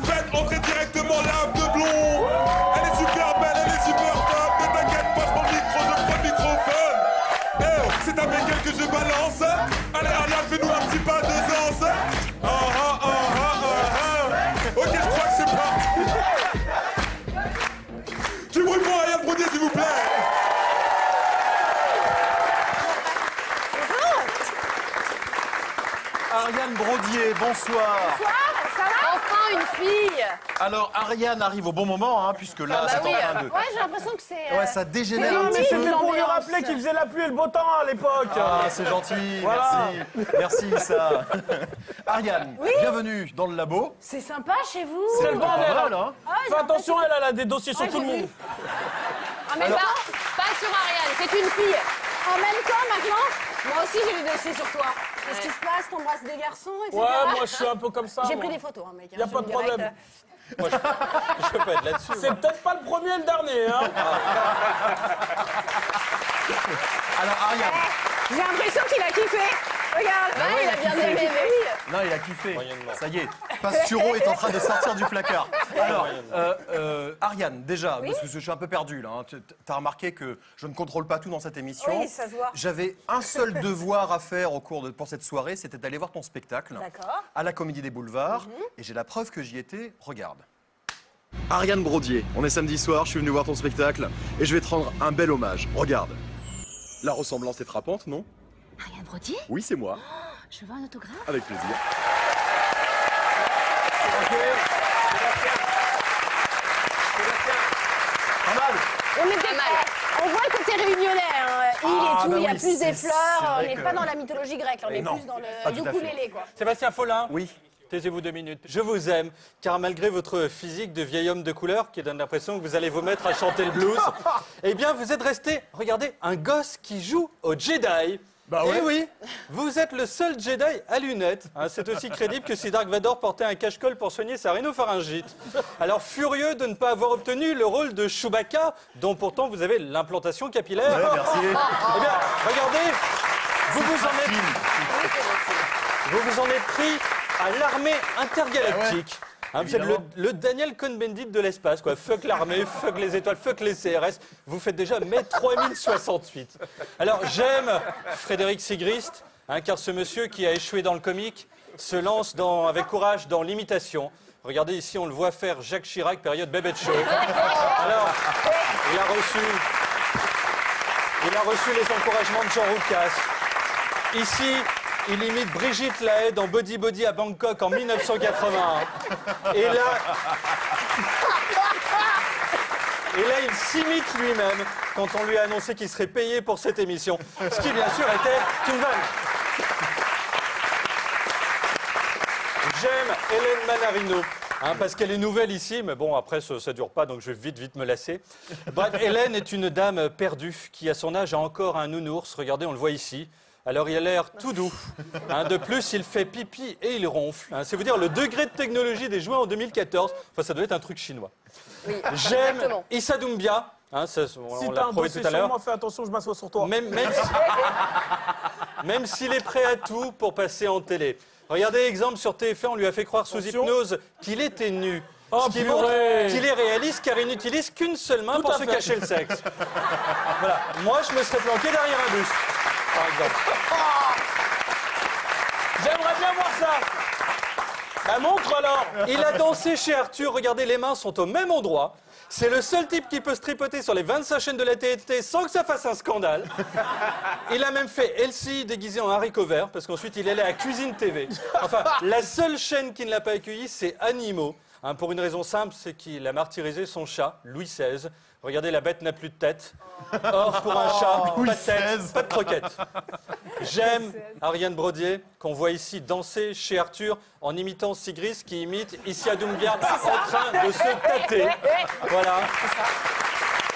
Faites entrer directement l'âme de blond. Elle est super belle, elle est super top. Ne t'inquiète pas, je prends le micro, je prends le microphone. Eh oh, c'est avec elle que je balance. Allez, Ariane, fais-nous un petit pas de danse. Ok, je crois que c'est parti. Du bruit pour Ariane Brodier, s'il vous plaît. Ariane Brodier, bonsoir. Bonsoir, ça va? Enfin une fille. Alors Ariane arrive au bon moment, hein, puisque là c'est en train de... Ouais, j'ai l'impression que c'est... Ouais, ça dégénère un c'est petit peu. limite. C'était pour lui rappeler qu'il faisait la pluie et le beau temps à l'époque. Ah, c'est gentil, Voilà. merci ça. Ariane, bienvenue dans le labo. C'est sympa chez vous. C'est le Pas bordel. mal, hein. Fais attention, elle a des dossiers sur Ouais, tout le j'ai monde. vu. Ah mais pas sur Ariane, c'est une fille. En même temps maintenant, moi aussi j'ai des dossiers sur toi. Qu'est-ce qui se passe? T'embrasses des garçons, etc. Ouais, moi je suis un peu comme ça. J'ai moi. pris des photos, hein, mec. Y a pas de problème. Moi, je peux être là-dessus. C'est peut-être pas le premier et le dernier, hein. Alors Ariane, J'ai l'impression qu'il a kiffé. Regarde, ouais, il a bien aimé. non il a kiffé. Moyennement. Ça y est, Pasturo est en train de sortir du placard. Alors, Ariane, déjà, parce que je suis un peu perdu là, hein, t'as remarqué que je ne contrôle pas tout dans cette émission. Oui, ça se voit. J'avais un seul devoir à faire pour cette soirée, c'était d'aller voir ton spectacle D'accord. à la Comédie des Boulevards. Et j'ai la preuve que j'y étais, regarde. Ariane Brodier, on est samedi soir, je suis venu voir ton spectacle et je vais te rendre un bel hommage. Regarde. La ressemblance est frappante, non? Ariane Brodier? Oui, c'est moi. Je veux voir un autographe. Avec plaisir. Pas mal. On voit le côté réunionnaire. Hein. Il Ah, et tout, bah il y a oui, plus des c'est fleurs. On vrai n'est que- pas dans la mythologie grecque, on est Non, plus dans pas le tout à fait. ukulélé, quoi. Sébastien Follin, Oui. taisez-vous 2 minutes. Je vous aime, car malgré votre physique de vieil homme de couleur, qui donne l'impression que vous allez vous mettre à chanter le blues, eh bien, vous êtes resté, regardez, un gosse qui joue au Jedi. Bah ouais. Eh oui, vous êtes le seul Jedi à lunettes. Hein, c'est aussi crédible que si Dark Vador portait un cache-colle pour soigner sa rhinopharyngite. Alors, furieux de ne pas avoir obtenu le rôle de Chewbacca, dont pourtant vous avez l'implantation capillaire. Ouais, merci. Eh bien, regardez, vous vous en êtes pris à l'armée intergalactique. Hein, vous êtes le Daniel Cohn-Bendit de l'espace, quoi. Fuck l'armée, fuck les étoiles, fuck les CRS. Vous faites déjà mai 3068. Alors, j'aime Frédéric Sigrist, hein, car ce monsieur qui a échoué dans le comique se lance avec courage dans l'imitation. Regardez ici, on le voit faire Jacques Chirac, période Bébête Show. Alors, il a reçu les encouragements de Jean Roucas. Ici, il imite Brigitte Lahaie dans Body Body à Bangkok en 1981. Et là, il s'imite lui-même quand on lui a annoncé qu'il serait payé pour cette émission. Ce qui, bien sûr, était une vanne. J'aime Hélène Manarino. Hein, parce qu'elle est nouvelle ici, mais bon, après, ça dure pas, donc je vais vite me lasser. Bref, Hélène est une dame perdue qui, à son âge, a encore un nounours. Regardez, on le voit ici. Alors, il a l'air tout doux. Hein, de plus, il fait pipi et il ronfle. Hein, c'est vous dire le degré de technologie des jouets en 2014. Enfin, ça doit être un truc chinois. Oui, J'aime exactement. Issa Doumbia. Hein, ça, Si on t'as l'a un prouvé dossier tout à sur l'heure. moi, fais attention, je m'assois sur toi. Même s'il est prêt à tout pour passer en télé. Regardez, exemple, sur TF1, on lui a fait croire sous Attention. hypnose qu'il était nu. Oh, ce qui montre purée. qu'il est réaliste car il n'utilise qu'une seule main Tout pour à se fait. cacher le sexe. Voilà. Moi, je me serais planqué derrière un buste, par exemple. J'aimerais bien voir ça. Bah montre alors. Il a dansé chez Arthur. Regardez, les mains sont au même endroit. C'est le seul type qui peut se tripoter sur les 25 chaînes de la TNT sans que ça fasse un scandale. Il a même fait Elsie déguisée en haricot vert, parce qu'ensuite il est allé à Cuisine TV. Enfin, la seule chaîne qui ne l'a pas accueilli, c'est Animaux. Hein, pour une raison simple, c'est qu'il a martyrisé son chat, Louis XVI. Regardez, la bête n'a plus de tête. Or, pour un chat, pas de tête, pas de croquette. J'aime Ariane Brodier, qu'on voit ici danser chez Arthur en imitant Sigris qui imite Issa Doumbia en train de se tâter. Voilà.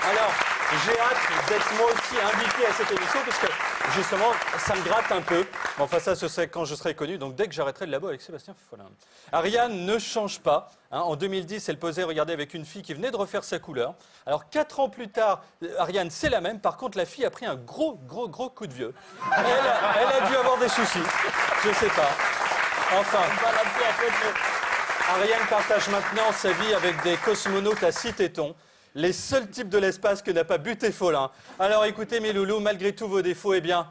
Alors, j'ai hâte d'être moi aussi invité à cette émission parce que justement, ça me gratte un peu. Mais enfin, ça, ce serait quand je serai connu. Donc, dès que j'arrêterai le labo avec Sébastien Follin. Ariane ne change pas. Hein. En 2010, elle posait, regardez, avec une fille qui venait de refaire sa couleur. Alors, 4 ans plus tard, Ariane, c'est la même. Par contre, la fille a pris un gros coup de vieux. Elle a dû avoir des soucis. Je sais pas. Enfin. Ariane partage maintenant sa vie avec des cosmonautes à 6 tétons, les seuls types de l'espace que n'a pas Buté Follin. Alors écoutez mes loulous, malgré tous vos défauts, eh bien,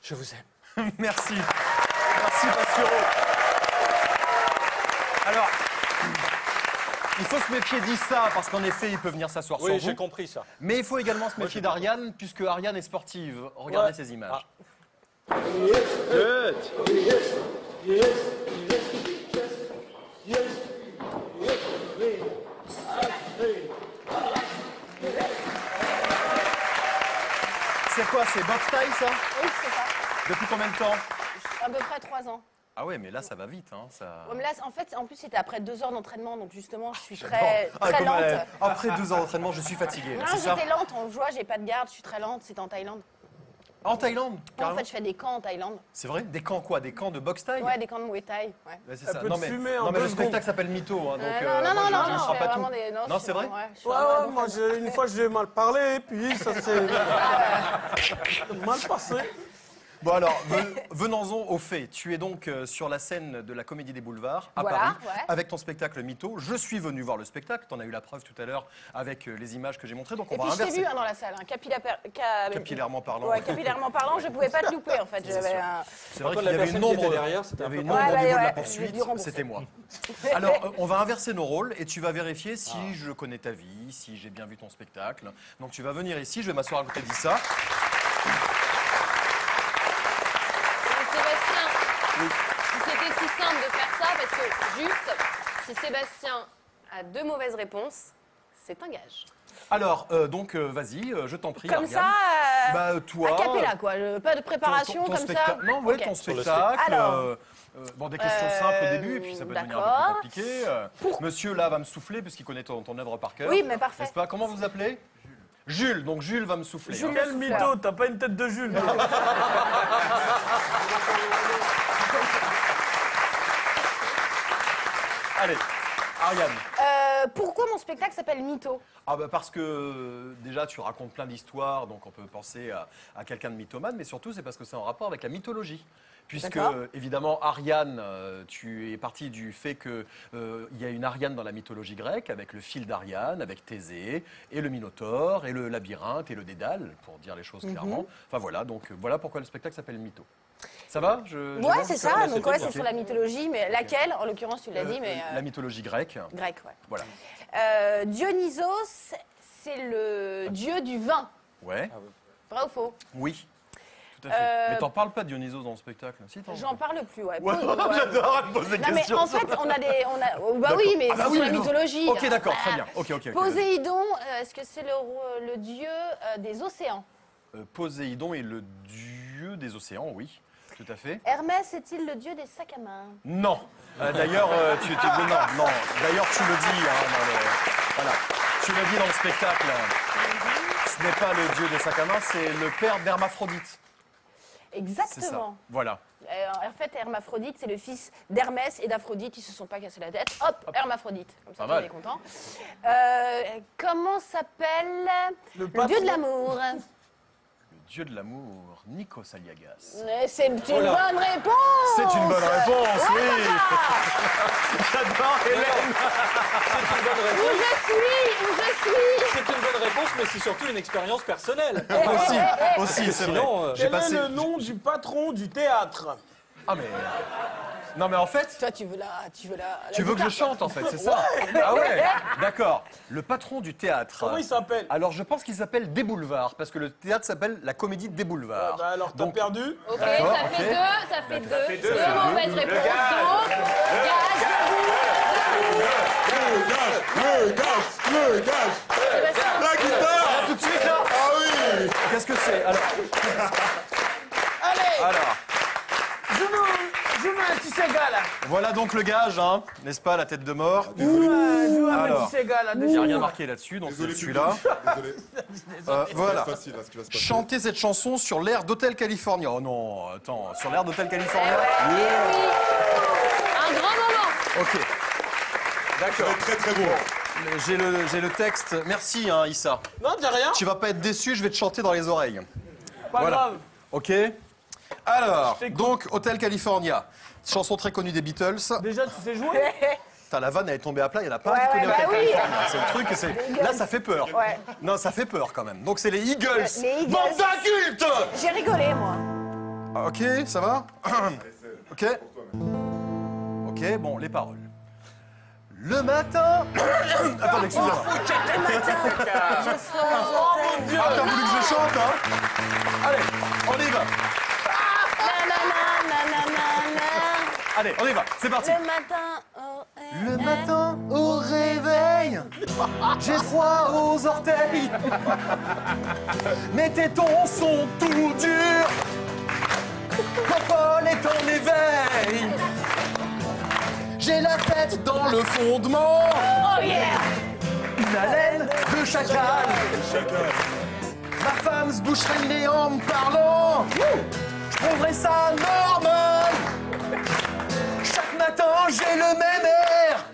je vous aime. Merci. Merci, Pasturo. Alors, il faut se méfier d'Issa, parce qu'en effet, il peut venir s'asseoir sur Oui, vous. j'ai compris ça. Mais il faut également se méfier d'Ariane, puisque Ariane est sportive. Regardez ces images. C'est quoi, c'est box taille, ça? Oui, c'est ça. Depuis combien de temps? À peu près 3 ans. Ah ouais, mais là, ça va vite, hein. Ça... Ouais, mais là, en fait, en plus, c'était après 2 heures d'entraînement, donc justement, je suis J'adore. très Comme lente. elle- Après 2 heures d'entraînement, je suis fatigué. Non, C'est ça? j'étais lente, on voit, j'ai pas de garde, je suis très lente, c'était en Thaïlande. En Thaïlande, En carrément. fait, je fais des camps en Thaïlande. C'est vrai? Des camps quoi? Des camps de boxe taille? Ouais, des camps de Muay Thai. Ouais. Ouais, c'est Elle ça. peut Non, te mais, fumer en non, mais 2 le spectacle secondes. s'appelle Mytho, hein, donc Non, moi, non, je non, ne je ferai fais pas vraiment tout. des... Non, je c'est suis vrai? vraiment- je suis Ouais, vraiment ouais, moi, une fois, j'ai mal parlé, puis ça s'est mal passé. Bon alors, venons-en aux faits. Tu es donc sur la scène de la Comédie des Boulevards à Voilà, Paris, ouais. avec ton spectacle Mytho. Je suis venu voir le spectacle, tu en as eu la preuve tout à l'heure avec les images que j'ai montrées, donc on Et va puis je t'ai inverser. vu hein, dans la salle, hein, Capillairement parlant. Ouais, capillairement parlant, je pouvais pas te louper en fait. J'avais sûr. un... C'est vrai Par qu'il y contre, la avait une personne qui était ombre, derrière, il c'était y un avait peu une con. ombre Ouais, au niveau de la ouais, poursuite, j'ai dû rembourser. c'était moi. Alors, on va inverser nos rôles et tu vas vérifier si je connais ta vie, si j'ai bien vu ton spectacle. Donc tu vas venir ici, je vais m'asseoir à côté d'Issa. Sébastien, si c'était si simple de faire ça, parce que juste, si Sébastien a 2 mauvaises réponses, c'est un gage. Alors, donc vas-y, je t'en prie. Comme Ariane. ça, Bah, toi, a cappella quoi, pas de préparation ton comme ça. spectacle. Non, ouais, Ok. ton Sur le spectacle. Alors. Bon, des questions simples au début, et puis ça peut devenir un peu d'accord. plus compliqué. Monsieur là va me souffler, puisqu'il connaît ton œuvre par cœur. Oui, mais parfait. N'est-ce pas? Comment vous appelez? Jules. Donc Jules va me souffler. Jules. hein. Quel mytho, t'as pas une tête de Jules. Allez, Ariane. Pourquoi mon spectacle s'appelle Mytho? Ah bah parce que déjà tu racontes plein d'histoires, donc on peut penser à quelqu'un de mythomane, mais surtout c'est parce que c'est en rapport avec la mythologie. Puisque D'accord. évidemment Ariane, tu es parti du fait qu'il y a une Ariane dans la mythologie grecque, avec le fil d'Ariane, avec Thésée, et le Minotaure, et le labyrinthe, et le Dédale, pour dire les choses clairement. Enfin voilà, donc voilà pourquoi le spectacle s'appelle Mytho. Ça va? Ouais, c'est ça, donc ouais, c'est Ok. sur la mythologie, mais laquelle? En l'occurrence, tu l'as dit, mais... La mythologie grecque, Grec, ouais. voilà. Dionysos, c'est le dieu du vin. Ouais, Vrai ou faux? oui, tout à fait. Mais t'en parles pas de Dionysos dans le spectacle? Si, t'en J'en parle plus, ouais. Ouais, Ouais. j'adore, elle me pose des Non, mais questions. en fait, on a des... bah oui, mais Ah bah c'est oui, sur la non. mythologie. Ok, d'accord, Voilà. très bien. Ok. Poséidon, est-ce que c'est le dieu des océans? Poséidon est le dieu des océans, oui, tout à fait. Hermès est-il le dieu des sacs à main? Non. D'ailleurs, non. D'ailleurs, tu le dis, hein, voilà. Tu le dis dans le spectacle. Ce n'est pas le dieu des sacs à main, c'est le père d'Hermaphrodite. C'est ça. Exactement. Voilà. En fait, Hermaphrodite, c'est le fils d'Hermès et d'Aphrodite. Ils se sont pas cassés la tête. Hop, Hermaphrodite. Comme ça, Pas tout le mal. monde est content. Comment s'appelle le dieu patron. de l'amour? Le dieu de l'amour, Nikos Aliagas. C'est une Oh là. bonne réponse. C'est une bonne réponse, Ouais, oui. papa. J'adore Hélène. C'est une bonne Où réponse. je suis. C'est une bonne réponse, mais c'est surtout une expérience personnelle. Aussi, c'est vrai. Sinon, J'ai Quel passé. est le nom du patron du théâtre? Ah mais. Non mais en fait. Toi, tu veux la Tu veux que je guitare, chante en fait, c'est ça? Ah ouais, d'accord. Le patron du théâtre. Comment il s'appelle? Alors je pense qu'il s'appelle Des Boulevards, parce que le théâtre s'appelle la Comédie des Boulevards. Bah alors t'as Donc, perdu. Ok, D'accord, ça fait ok. deux, ça fait deux. ça fait Deux mauvaises réponses. Donc, Le gage, Sébastien, la guitare. Tout de suite là. Ah oui. Qu'est-ce que c'est? Alors, Allez, je veux un petit Sega là. voilà donc le gage, hein, n'est-ce pas, la tête de mort. Je veux un Alors. petit Sega là. Il n'y a rien marqué là-dessus, donc c'est Désolé, celui-là. Désolé. Voilà. C'est facile là, ce qui va se passer. Chantez cette chanson sur l'air d'Hotel California. Oh non, attends, sur l'air d'Hotel California. un grand moment. Ok. Ça D'accord. va être très très beau. J'ai le texte. Merci, hein, Issa. Non, t'as rien. Tu vas pas être déçu, je vais te chanter dans les oreilles. Pas Voilà. grave. Ok. Alors, t'écoute. donc, Hotel California. Chanson très connue des Beatles. Déjà, tu sais jouer? Putain, la vanne, elle est tombée à plat, il y en a pas Ouais, qui connaît ouais, Hotel bah oui. California. C'est le truc, là, ça fait peur. Ouais. Non, ça fait peur quand même. Donc, c'est les Eagles. Les Eagles. Bande d'incultes. J'ai rigolé, moi. Ah, ok, ça va. Ok. Ok, bon, les paroles. Le matin... Attendez, excusez-moi. Ah, t'as voulu que je chante, hein? Allez, on y va. Allez, on y va, c'est parti. Le matin au réveil, j'ai froid aux orteils. Mes tétons sont tout durs. Paul est en éveil. J'ai la tête dans le fondement. Oh yeah! Une haleine de chacal. Ma femme se boucherait le nez en me parlant. Je trouverais ça normal. Chaque matin, j'ai le même air.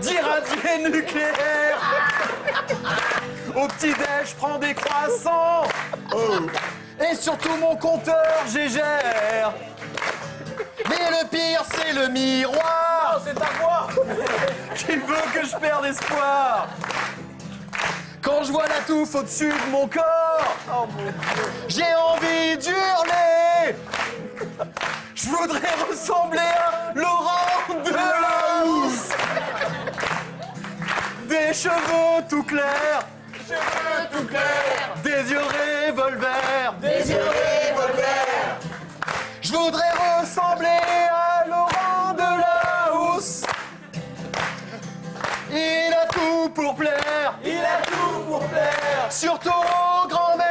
D'irradier nucléaire. Au petit-déj, je prends des croissants. Et surtout, mon compteur, gère. Mais le pire, c'est le miroir. C'est ta voix. Qui veut que je perde espoir. Quand je vois la touffe au-dessus de mon corps, j'ai envie d'hurler. Je voudrais ressembler à Laurent Delahousse. Des cheveux tout clairs, des yeux revolver, Je voudrais ressembler à Laurent Delahousse. Il a tout pour plaire, surtout aux grand-mères.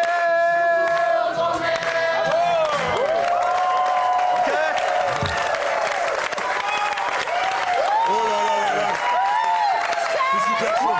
Ok. C'est super chaud.